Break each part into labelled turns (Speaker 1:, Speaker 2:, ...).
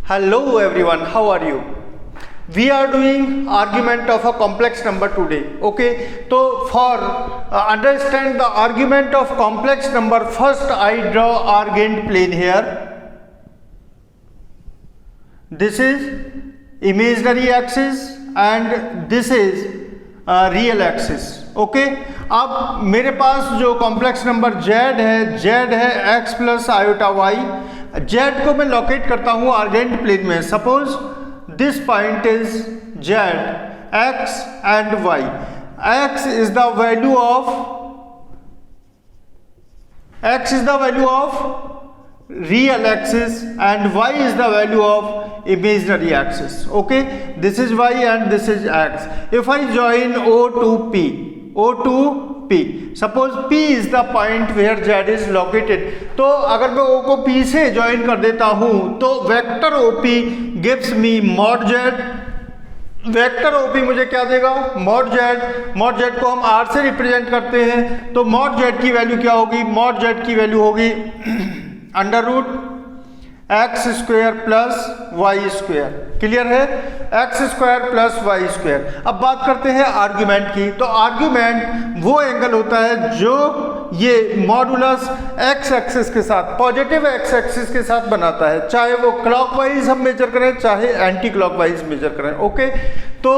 Speaker 1: Hello everyone, how are you? We are doing argument of a complex number today. Okay, so for understand the argument of complex number, first I draw Argand plane here. This is imaginary axis and this is real axis. Okay, अब मेरे पास जो complex number z है x plus iota y. z को मैं locate करता हूँ urgent plane में. Suppose this point is z, x and y. x is the value of real axis and y is the value of imaginary axis. Okay, this is y and this is x. If I join O to P, suppose P is the point where z is located. तो अगर मैं O को P से join कर देता हूँ तो vector OP gives me mod z. Vector OP मुझे क्या देगा? mod z को हम r से रिप्रेजेंट करते हैं तो mod z की वैल्यू क्या होगी? mod z की वैल्यू होगी under root x square plus y square. Clear है? X square plus y square. अब बात करते हैं आर्ग्यूमेंट की. तो आर्ग्यूमेंट वो एंगल होता है जो ये मॉडुलस एक्स एक्सिस के साथ, पॉजिटिव एक्स एक्सिस के साथ बनाता है, चाहे वो क्लॉकवाइज हम मेजर करें चाहे एंटी क्लॉकवाइज मेजर करें. ओके, तो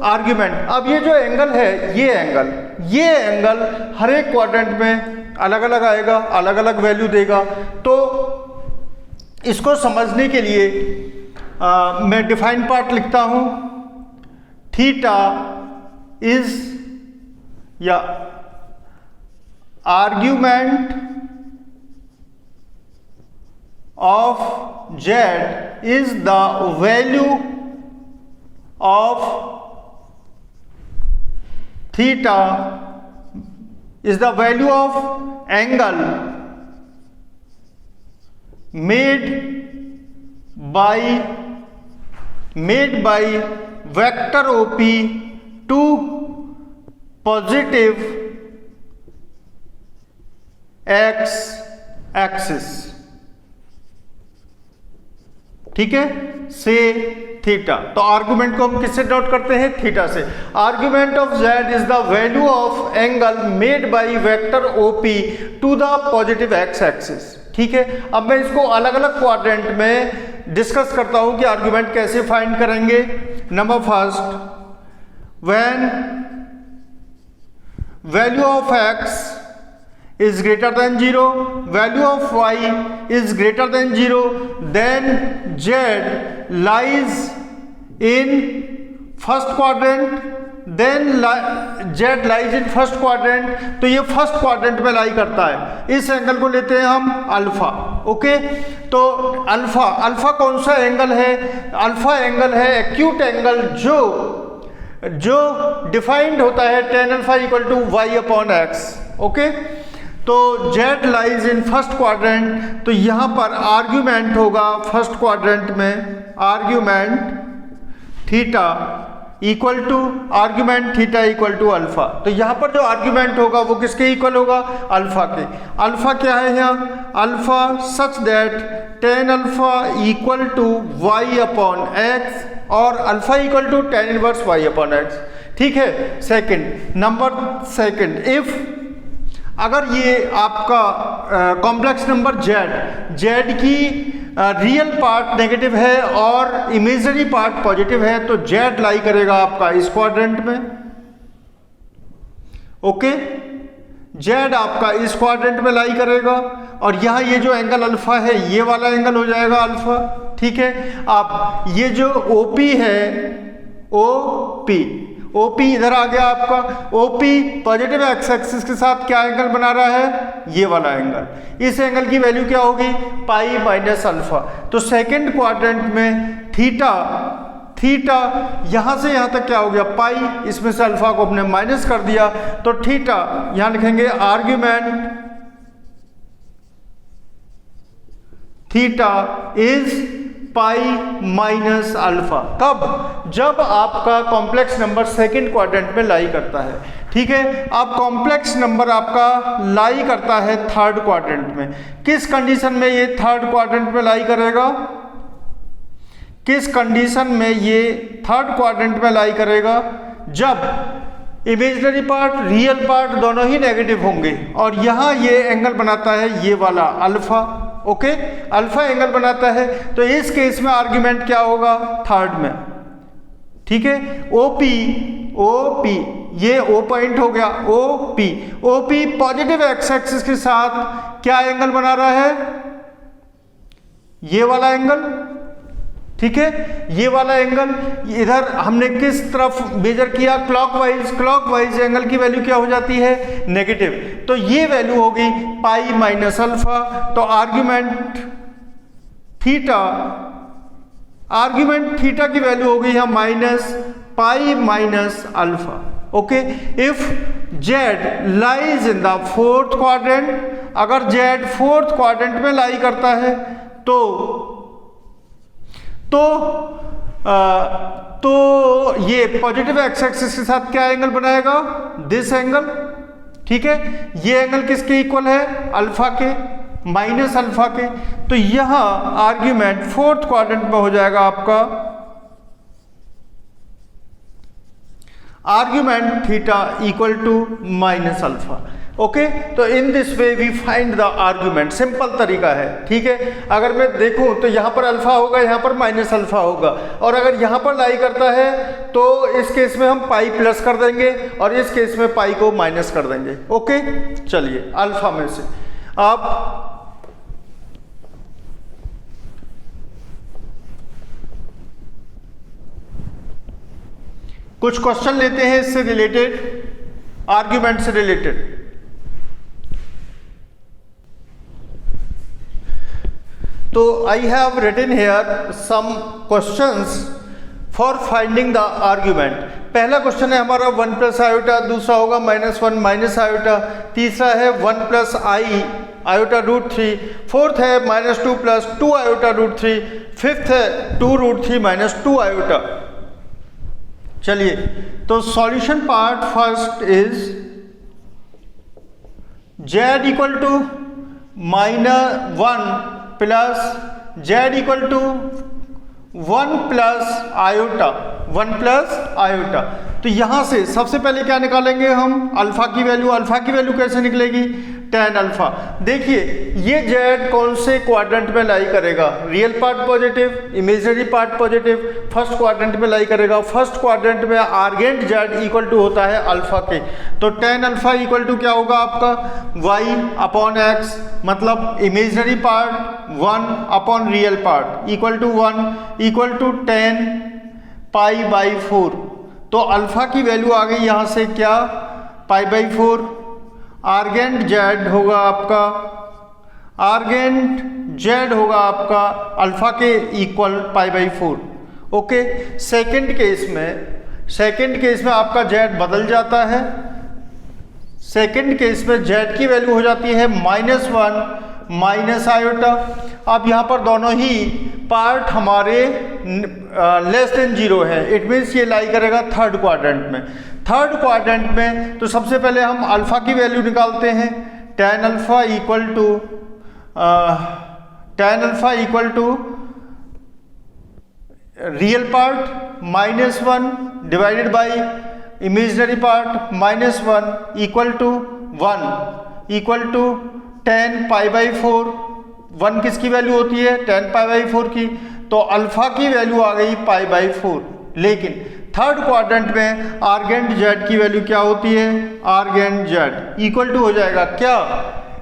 Speaker 1: आर्ग्यूमेंट. अब ये जो एंगल है, ये एंगल हर एक क्वाड्रेंट में अलग अलग आएगा, अलग अलग वैल्यू देगा. तो इसको समझने के लिए मैं डिफाइन पार्ट लिखता हूं. थीटा इज या argument of Z is the value of theta is the value of angle made by vector OP to positive x axis. ठीक है, से थीटा. तो आर्गुमेंट को हम किससे डॉट करते हैं? थीटा से. Argument of z is the value of angle made by vector OP to the positive x axis. ठीक है, अब मैं इसको अलग अलग क्वाड्रेंट में डिस्कस करता हूं कि आर्गुमेंट कैसे फाइंड करेंगे. Number first, when value of x is greater than 0, value of y is greater than 0, then z lies in first quadrant, then z lies in first quadrant. तो ये first quadrant में लाई करता है. इस angle को लेते हैं हम अल्फा. ओके, तो अल्फा कौन सा एंगल है? अल्फा एंगल है एक्यूट एंगल जो डिफाइंड होता है tan alpha equal to y upon x. Okay, तो z lies in first quadrant. तो यहां पर आर्ग्यूमेंट होगा फर्स्ट क्वाड्रेंट में argument theta equal to alpha. तो यहां पर जो आर्ग्यूमेंट होगा वो किसके इक्वल होगा? अल्फा के. अल्फा क्या है यहाँ? Alpha such that tan alpha equal to y upon x और alpha equal to tan inverse y upon x. ठीक है. सेकंड, इफ अगर ये आपका कॉम्प्लेक्स नंबर z की रियल पार्ट नेगेटिव है और इमेजिनरी पार्ट पॉजिटिव है तो z लाई करेगा आपका इस क्वाड्रेंट में. ओके, z आपका इस क्वाड्रेंट में लाई करेगा और यहाँ ये जो एंगल अल्फा है ये वाला एंगल हो जाएगा अल्फा. ठीक है, अब ये जो OP है, OP इधर आ गया आपका. OP पॉजिटिव एक्स एक्सिस के साथ क्या एंगल बना रहा है? ये वाला एंगल. इस एंगल की वैल्यू क्या होगी? पाई माइनस अल्फा. तो सेकंड क्वाड्रेंट में थीटा यहां से यहां तक क्या हो गया? पाई. इसमें से अल्फा को हमने माइनस कर दिया तो थीटा यहां लिखेंगे argument theta is pi minus alpha. कब? जब आपका कॉम्प्लेक्स नंबर सेकंड क्वाड्रेंट में लाई करता है. ठीक है, अब कॉम्प्लेक्स नंबर आपका लाई करता है थर्ड क्वाड्रेंट में. किस कंडीशन में ये थर्ड क्वाड्रेंट में लाई करेगा? किस कंडीशन में ये थर्ड क्वाड्रेंट में लाई करेगा? जब इमेजिनरी पार्ट रियल पार्ट दोनों ही नेगेटिव होंगे और यहाँ ये एंगल बनाता है ये वाला अल्फा, ओके, अल्फा एंगल बनाता है। तो इस केस में आर्ग्यूमेंट क्या होगा? थर्ड में, ठीक है। OP ये O पॉइंट हो गया, OP पॉजिटिव एक्स एक्सिस के साथ क्या एंगल बना रहा है? ये वाला एंगल, ठीक है, ये वाला एंगल। इधर हमने किस तरफ मेजर किया? क्लॉकवाइज एंगल की वैल्यू क्या हो जाती है? नेगेटिव। तो ये वैल्यू होगी पाई माइनस अल्फा। तो आर्ग्यूमेंट थीटा की वैल्यू होगी यहाँ minus pi minus alpha, okay. If Z lies in the fourth quadrant, अगर जेड फोर्थ क्वाड्रेंट में लाई करता है तो ये पॉजिटिव एक्स एक्सिस के साथ क्या एंगल बनाएगा? दिस एंगल, ठीक है। ये एंगल किसके इक्वल है? अल्फा के, माइनस अल्फा के। तो यहां आर्ग्यूमेंट फोर्थ क्वाड्रेंट में हो जाएगा आपका argument theta equal to minus alpha, okay. तो in this way we find the argument, simple तरीका है, ठीक है। अगर मैं देखूं तो यहाँ पर अल्फा होगा, यहाँ पर माइनस अल्फा होगा, और अगर यहाँ पर लाई करता है तो इस केस में हम पाई प्लस कर देंगे और इस केस में पाई को माइनस कर देंगे, ओके। चलिए अल्फा में से आप कुछ क्वेश्चन लेते हैं इससे रिलेटेड, आर्ग्यूमेंट से रिलेटेड। तो I have written here some questions for finding the argument. पहला क्वेश्चन है हमारा 1 प्लस आयोटा, दूसरा होगा -1 माइनस आयोटा, तीसरा है 1 प्लस आई आयोटा रूट 3, फोर्थ है -2 प्लस 2 आयोटा रूट 3, फिफ्थ है 2 रूट 3 माइनस 2 आयोटा। चलिए तो solution part first is z equal to -1 plus z equal to 1 plus iota, 1 plus iota. तो यहां से सबसे पहले क्या निकालेंगे हम? अल्फा की वैल्यू। अल्फा की वैल्यू कैसे निकलेगी? tan alpha. देखिए ये z कौन से क्वाड्रेंट में लाई करेगा? Real part positive, imaginary part positive, first quadrant में लाई करेगा। फर्स्ट क्वाड्रेंट में आर्गेंट z इक्वल टू होता है अल्फा के। तो tan अल्फा इक्वल टू क्या होगा आपका? y अपॉन x, मतलब imaginary part 1 upon real part equal to 1 equal to tan pi by 4। तो अल्फा की वैल्यू आ गई यहां से क्या? पाई बाई 4। आर्गेंट z होगा आपका, आर्गेंट z होगा आपका अल्फा के equal pi by 4, okay. Second case में आपका z बदल जाता है। सेकंड केस में z की वैल्यू हो जाती है -1 माइनस आयोटा। अब यहाँ पर दोनों ही पार्ट हमारे लेस देन 0 है, इट मीन्स ये लाई करेगा थर्ड क्वाड्रेंट में। थर्ड क्वाड्रेंट में तो सबसे पहले हम अल्फा की वैल्यू निकालते हैं। tan alpha equal to real part -1 divided by imaginary part -1 equal to 1 equal to tan pi by 4। 1 किसकी वैल्यू होती है? tan पाई बाई 4 की। तो अल्फा की वैल्यू आ गई पाई बाई 4। लेकिन थर्ड क्वाड्रेंट में आर्गेंट z की वैल्यू क्या होती है? आर्गेंट z इक्वल टू हो जाएगा क्या?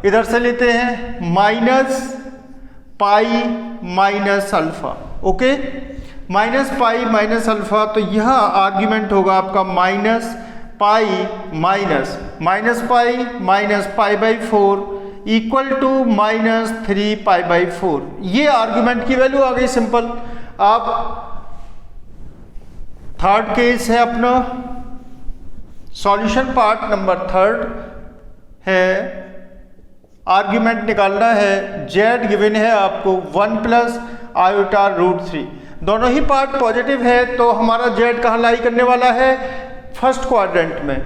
Speaker 1: इधर से लेते हैं minus pi minus alpha, okay. Minus pi minus alpha, तो यहाँ आर्ग्यूमेंट होगा आपका minus pi minus pi minus pi by 4 equal to -3 pi by 4। ये आर्ग्यूमेंट की वैल्यू आ गई, सिंपल। आप थर्ड केस है अपना, सॉल्यूशन पार्ट नंबर थर्ड है। आर्ग्यूमेंट निकालना है, z गिवन है आपको 1 प्लस आयोटा रूट 3। दोनों ही पार्ट पॉजिटिव है तो हमारा z कहाँ लाई करने वाला है? फर्स्ट क्वाड्रेंट में।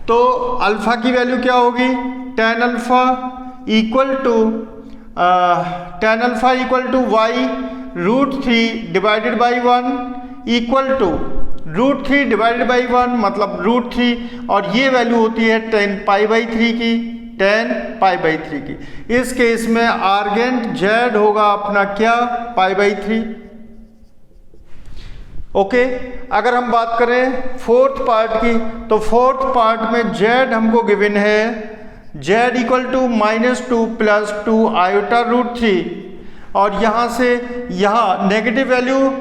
Speaker 1: तो अल्फा की वैल्यू क्या होगी? tan alpha equal to y √3 divided by 1 equal to √3 divided by 1 मतलब √3 और ये वैल्यू होती है 10 पाई बाई 3 की, 10 पाई बाई 3 की। इस केस में आर्गेंट z होगा अपना क्या, पाई बाई 3। ओके, अगर हम बात करें फोर्थ पार्ट की, तो फोर्थ पार्ट में z हमको गिवन है z इक्वल टू -2 + 2 आयोटा √3 और यहाँ से यहाँ negative value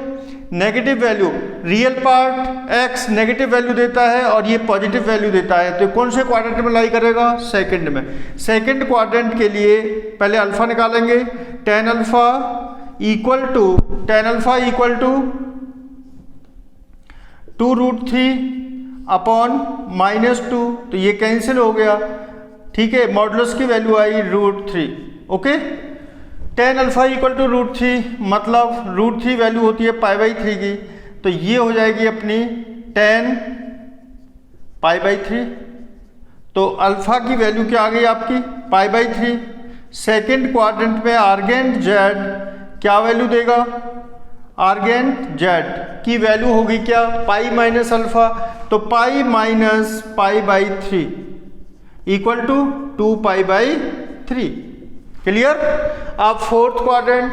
Speaker 1: real part x negative value देता है और ये पॉजिटिव वैल्यू देता है, तो कौन से क्वाड्रेंट में लाई करेगा, सेकंड में। सेकंड क्वाड्रेंट के लिए पहले अल्फा निकालेंगे, tan alpha equal to 2√3 upon -2, तो ये कैंसिल हो गया, ठीक है, मॉडुलस की वैल्यू आई √3। Okay, tan alpha equal to √3 मतलब √3 वैल्यू होती है पाई बाई 3 की, तो ये हो जाएगी अपनी 10 पाई बाई 3। तो अल्फा की वैल्यू क्या आ गई आपकी, पाई बाई 3। सेकेंड क्वाड्रेंट में आर्गेंट z क्या वैल्यू देगा, आर्गेंट z की वैल्यू होगी क्या, पाई माइनस अल्फा, तो pi minus pi by 3 equal to 2 pi by 3। Clear. आप फोर्थ क्वाड्रेंट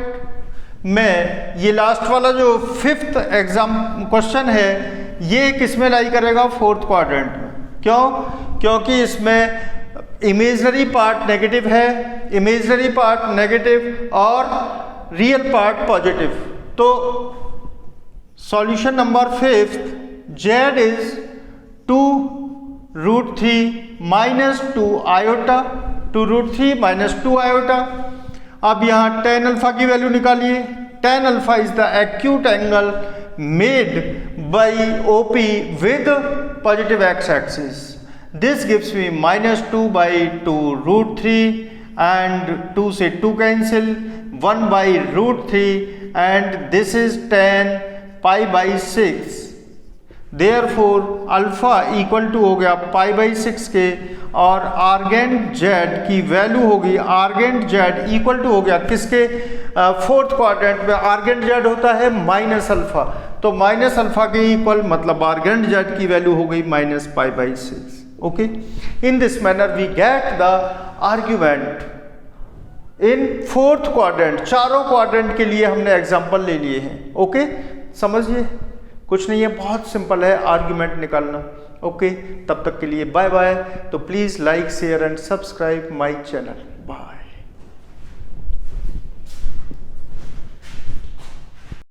Speaker 1: में ये लास्ट वाला जो फिफ्थ एग्जाम क्वेश्चन है ये किस में लाई करेगा, फोर्थ क्वाड्रेंट में। क्यों, क्योंकि इसमें इमेजनरी पार्ट नेगेटिव है, इमेजनरी पार्ट नेगेटिव और रियल पार्ट पॉजिटिव। तो solution number fifth, z is 2√3 - 2 iota, 2√3 - 2 iota. अब यहाँ tan अल्फा की वैल्यू निकालिए। tan alpha is the acute angle made by OP with positive x axis. This gives me -2/2√3 and 2 से 2 cancel, 1/√3 and this is 10 pi by 6। Therefore alpha equal to हो गया pi by 6 के और argument z की value होगी, argument z equal to हो गया किसके, फोर्थ क्वाड्रेंट में आर्गेंट z होता है माइनस अल्फा, तो माइनस अल्फा के इक्वल मतलब आर्गेंट z की वैल्यू हो गई -pi by 6। Okay, in this manner we get the argument in fourth quadrant. चारों क्वाड्रेंट के लिए हमने एग्जाम्पल ले लिए हैं। ओके, समझिए, कुछ नहीं है, बहुत सिंपल है आर्ग्यूमेंट निकालना। ओके, तब तक के लिए बाय बाय। तो please like share and subscribe my channel. Bye.